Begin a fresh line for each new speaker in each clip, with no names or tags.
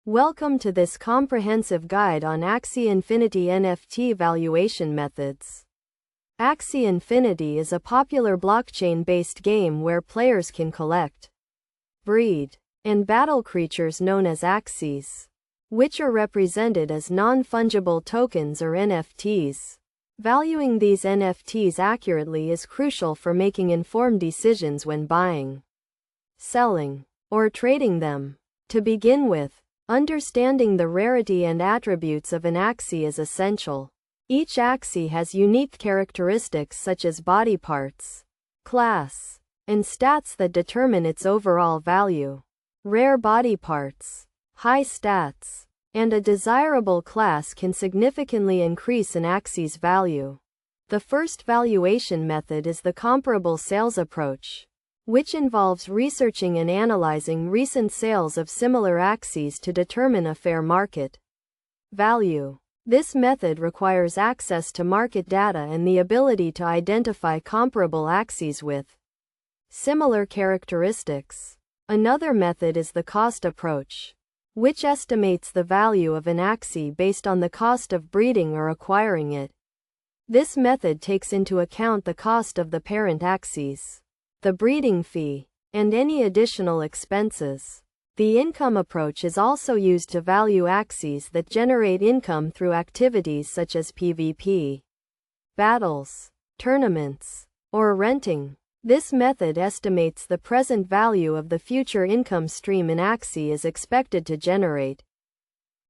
Welcome to this comprehensive guide on Axie Infinity NFT valuation methods. Axie Infinity is a popular blockchain-based game where players can collect, breed, and battle creatures known as Axies, which are represented as non-fungible tokens or NFTs. Valuing these NFTs accurately is crucial for making informed decisions when buying, selling, or trading them. To begin with, understanding the rarity and attributes of an Axie is essential. Each Axie has unique characteristics such as body parts, class, and stats that determine its overall value. Rare body parts, high stats, and a desirable class can significantly increase an Axie's value. The first valuation method is the comparable sales approach, which involves researching and analyzing recent sales of similar Axies to determine a fair market value. This method requires access to market data and the ability to identify comparable Axies with similar characteristics. Another method is the cost approach, which estimates the value of an Axie based on the cost of breeding or acquiring it. This method takes into account the cost of the parent Axies, the breeding fee, and any additional expenses. The income approach is also used to value Axies that generate income through activities such as PvP, battles, tournaments, or renting. This method estimates the present value of the future income stream an Axie is expected to generate.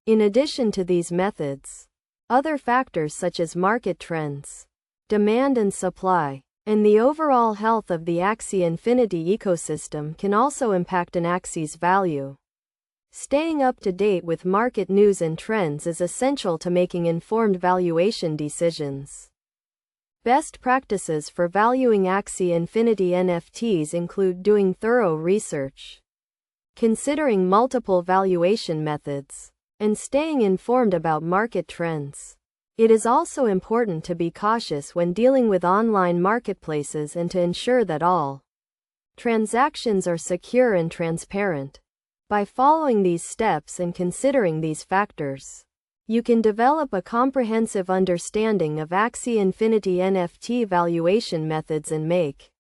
In addition to these methods, other factors such as market trends, demand and supply, and the overall health of the Axie Infinity ecosystem can also impact an Axie's value. Staying up to date with market news and trends is essential to making informed valuation decisions. Best practices for valuing Axie Infinity NFTs include doing thorough research, considering multiple valuation methods, and staying informed about market trends. It is also important to be cautious when dealing with online marketplaces and to ensure that all transactions are secure and transparent. By following these steps and considering these factors, you can develop a comprehensive understanding of Axie Infinity NFT valuation methods and make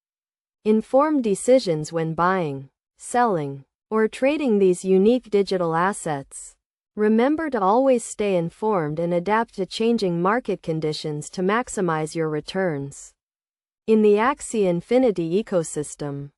informed decisions when buying, selling, or trading these unique digital assets. Remember to always stay informed and adapt to changing market conditions to maximize your returns in the Axie Infinity ecosystem.